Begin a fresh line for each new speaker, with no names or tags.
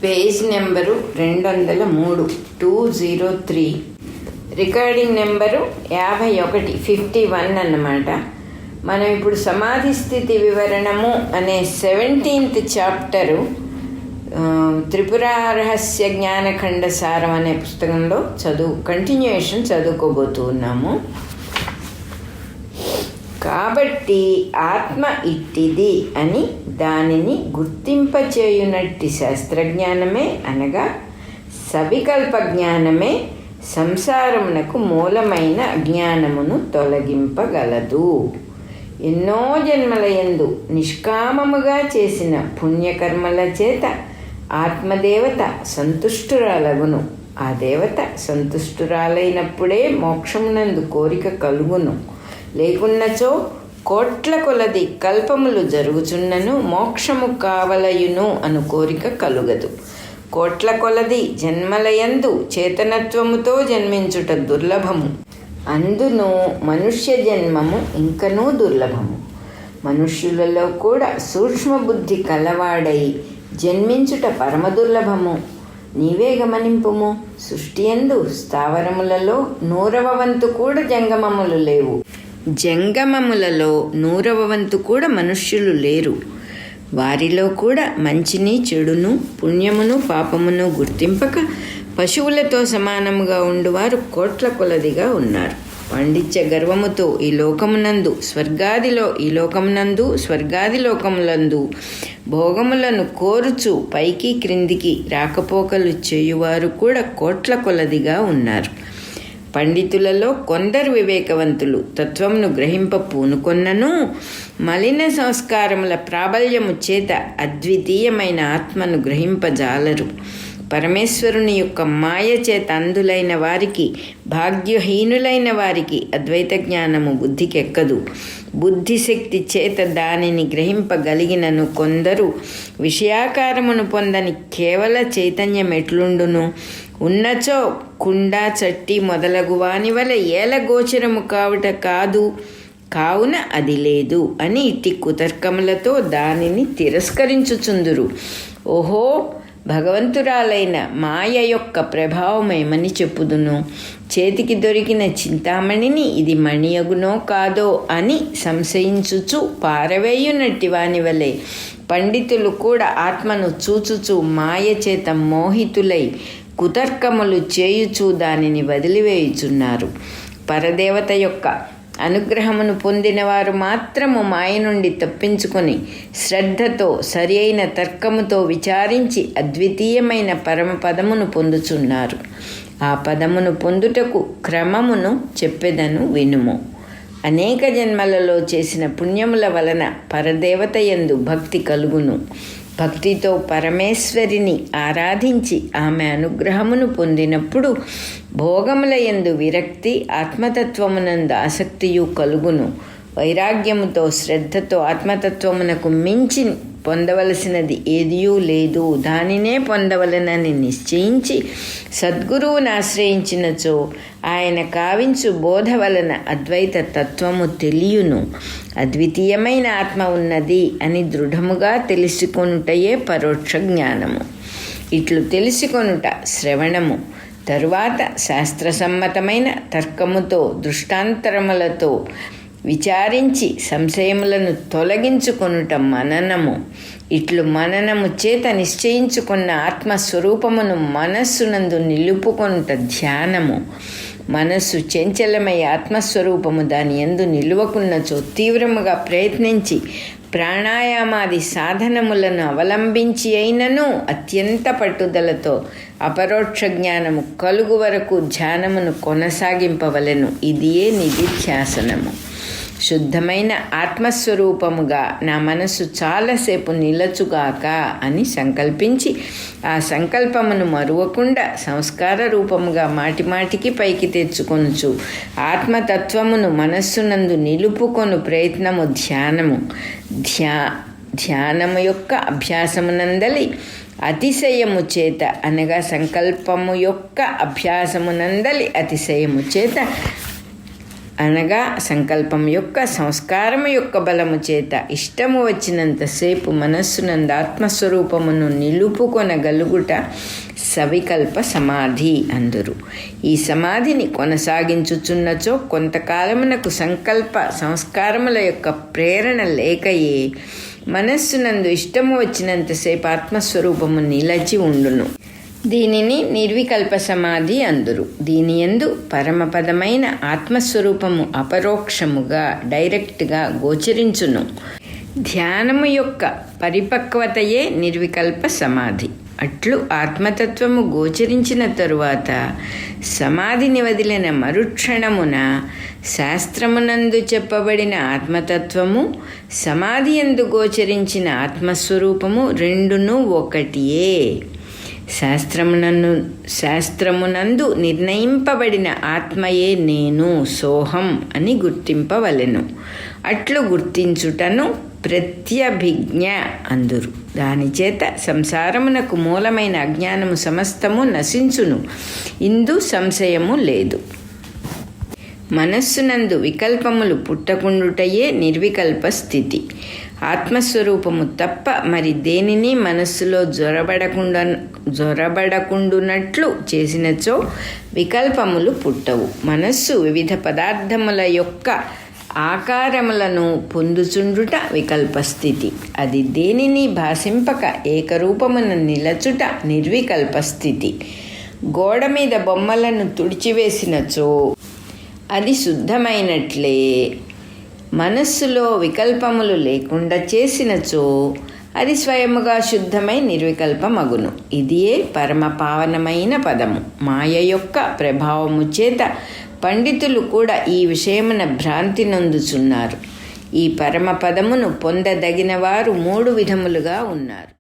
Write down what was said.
Page number 203, 203. Recording number 51, 51 అన్నమాట. మనం ఇప్పుడు సమాధి స్థితి వివరణము అనే 17th చాప్టరు త్రిపుర రహస్య జ్ఞానఖండ సారం అనే పుస్తకంలో కంటిన్యూయేషన్ చదువుకోబోతూ ఉన్నాము. కాబట్టి ఆత్మ ఇట్టిది అని దానిని గుర్తింపచేయునట్టి శాస్త్రజ్ఞానమే అనగా సవికల్ప జ్ఞానమే సంసారమునకు మూలమైన అజ్ఞానమును తొలగింపగలదు. ఎన్నో జన్మలయందు నిష్కామముగా చేసిన పుణ్యకర్మల చేత ఆత్మదేవత సంతుష్టురాలగును. ఆ దేవత సంతుష్టురాలైనప్పుడే మోక్షమునందు కోరిక కలుగును. లేకున్నచో కోట్ల కొలది కల్పములు జరుగుచున్నను మోక్షము కావలయును అను కోరిక కలుగదు. కోట్ల కొలది జన్మలయందు చేతనత్వముతో జన్మించుట దుర్లభము. అందును మనుష్య జన్మము ఇంకనూ దుర్లభము. మనుష్యులలో కూడా సూక్ష్మబుద్ధి కలవాడై జన్మించుట పరమ దుర్లభము. నీవే గమనింపుము. సృష్టియందు స్థావరములలో 100వ వంతు కూడా జంగమములు లేవు. జంగమములలో 100వ వంతు కూడా మనుష్యులు లేరు. వారిలో కూడా మంచిని చెడును పుణ్యమును పాపమును గుర్తింపక పశువులతో సమానముగా ఉండువారు కోట్ల కొలదిగా ఉన్నారు. పాండిత్య గర్వముతో ఈ లోకమునందు స్వర్గాది లోకములందు భోగములను కోరుచు పైకి క్రిందికి రాకపోకలు చేయువారు కూడా కోట్ల కొలదిగా ఉన్నారు. పండితులలో కొందరు వివేకవంతులు తత్వమును గ్రహింప పూనుకొన్నను మలిన సంస్కారముల ప్రాబల్యము చేత అద్వితీయమైన ఆత్మను గ్రహింపజాలరు. పరమేశ్వరుని యొక్క మాయ చేత అందులైన వారికి, భాగ్యహీనులైన వారికి అద్వైత జ్ఞానము బుద్ధికెక్కదు. బుద్ధిశక్తి చేత దానిని గ్రహింపగలిగినను కొందరు విషయాకారమును పొందని కేవల చైతన్యం ఎట్లుండును? ఉన్నచో కుండ చట్టి మొదలగు వాని వల్ల ఏలగోచరము కావుట కాదు, కావున అది లేదు అని ఇట్టి కుతర్కములతో దానిని తిరస్కరించుచుందురు. ఓహో, భగవంతురాలైన మాయ యొక్క ప్రభావమేమని చెప్పుదును? చేతికి దొరికిన చింతామణిని ఇది మణియగునో కాదో అని సంశయించుచు పారవేయునట్టి వాని వలె పండితులు కూడా ఆత్మను చూచుచు మాయ చేత మోహితులై కుతర్కములు చేయుచు దానిని వదిలివేయుచున్నారు. పరదేవత యొక్క అనుగ్రహమును పొందిన వారు మాత్రము మాయ నుండి తప్పించుకొని శ్రద్ధతో సరి అయిన తర్కముతో విచారించి అద్వితీయమైన పరమపదమును పొందుచున్నారు. ఆ పదమును పొందుటకు క్రమమును చెప్పెదను వినుము. అనేక జన్మలలో చేసిన పుణ్యముల వలన పరదేవత యందు భక్తి కలుగును. భక్తితో పరమేశ్వరిని ఆరాధించి ఆమె అనుగ్రహమును పొందినప్పుడు భోగముల యందు విరక్తి, ఆత్మతత్వమునందు ఆసక్తియు కలుగును. వైరాగ్యముతో శ్రద్ధతో ఆత్మతత్వమునకు మించి పొందవలసినది ఏదియూ లేదు, దానినే పొందవలనని నిశ్చయించి సద్గురువును ఆశ్రయించినచో ఆయన కావించు బోధ వలన అద్వైత తత్వము తెలియును. అద్వితీయమైన ఆత్మ ఉన్నది అని దృఢముగా తెలుసుకొనుటయే పరోక్ష జ్ఞానము. ఇట్లు తెలుసుకొనుట శ్రవణము, తరువాత శాస్త్రసమ్మతమైన తర్కముతో దృష్టాంతరములతో విచారించి సంశయములను తొలగించుకొనుట మననము. ఇట్లు మననము చేత నిశ్చయించుకున్న ఆత్మస్వరూపమును మనస్సునందు నిలుపుకొనుట ధ్యానము. మనస్సు చంచలమై ఆత్మస్వరూపము దాని యందు నిలువకున్నచో తీవ్రముగా ప్రయత్నించి ప్రాణాయామాది సాధనములను అవలంబించి అయినను అత్యంత పట్టుదలతో అపరోక్ష జ్ఞానము కలుగు వరకు ధ్యానమును కొనసాగింపవలెను. ఇదియే నిధిధ్యాసనము. శుద్ధమైన ఆత్మస్వరూపముగా నా మనస్సు చాలాసేపు నిలచుగాక అని సంకల్పించి ఆ సంకల్పమును మరువకుండా సంస్కార రూపముగా మాటిమాటికి పైకి తెచ్చుకొనుచు ఆత్మతత్వమును మనస్సునందు నిలుపుకొను ప్రయత్నము ధ్యానము. ధ్యానము యొక్క అభ్యాసమునందలి అతిశయము చేత అనగా సంకల్పము యొక్క అభ్యాసమునందలి అతిశయము చేత అనగా సంకల్పం యొక్క సంస్కారము యొక్క బలము చేత ఇష్టము వచ్చినంతసేపు మనస్సునందు ఆత్మస్వరూపమును నిలుపుకొనగలుగుట సవికల్ప సమాధి అందురు. ఈ సమాధిని కొనసాగించుచున్నచో కొంతకాలమునకు సంకల్ప సంస్కారముల యొక్క ప్రేరణ లేకయే మనస్సునందు ఇష్టము వచ్చినంతసేపు ఆత్మస్వరూపము నిలచి ఉండును. దీనిని నిర్వికల్ప సమాధి అందురు. దీని యందు పరమపదమైన ఆత్మస్వరూపము అపరోక్షముగా డైరెక్ట్గా గోచరించును. ధ్యానము యొక్క పరిపక్వతయే నిర్వికల్ప సమాధి. అట్లు ఆత్మతత్వము గోచరించిన తరువాత సమాధిని వదిలిన మరుక్షణమున శాస్త్రమునందు చెప్పబడిన ఆత్మతత్వము సమాధి యందు గోచరించిన ఆత్మస్వరూపము రెండును ఒకటియే. శాస్త్రమునందు నిర్ణయింపబడిన ఆత్మయే నేను సోహం అని గుర్తింపవలెను. అట్లు గుర్తించుటను ప్రత్యభిజ్ఞ అందురు. దానిచేత సంసారమునకు మూలమైన అజ్ఞానము సమస్తము నశించును. ఇందు సంశయము లేదు. మనస్సునందు వికల్పములు పుట్టకుండుటయే నిర్వికల్ప స్థితి. ఆత్మస్వరూపము తప్ప మరి దేనిని మనస్సులో జొరబడకుండునట్లు చేసినచో వికల్పములు పుట్టవు. మనస్సు వివిధ పదార్థముల యొక్క ఆకారములను పొందుచుండుట వికల్పస్థితి. అది దేనిని భాషింపక ఏకరూపమున నిలచుట నిర్వికల్పస్థితి. గోడ మీద బొమ్మలను తుడిచివేసినచో అది శుద్ధమైనట్లే మనస్సులో వికల్పములు లేకుండా చేసినచో అది స్వయముగా శుద్ధమై నిర్వికల్పమగును. ఇదియే పరమ పావనమైన పదము. మాయ యొక్క ప్రభావము చేత పండితులు కూడా ఈ విషయమున భ్రాంతి నొందుచున్నారు. ఈ పరమ పదమును పొందదగిన వారు 3 విధములుగా ఉన్నారు.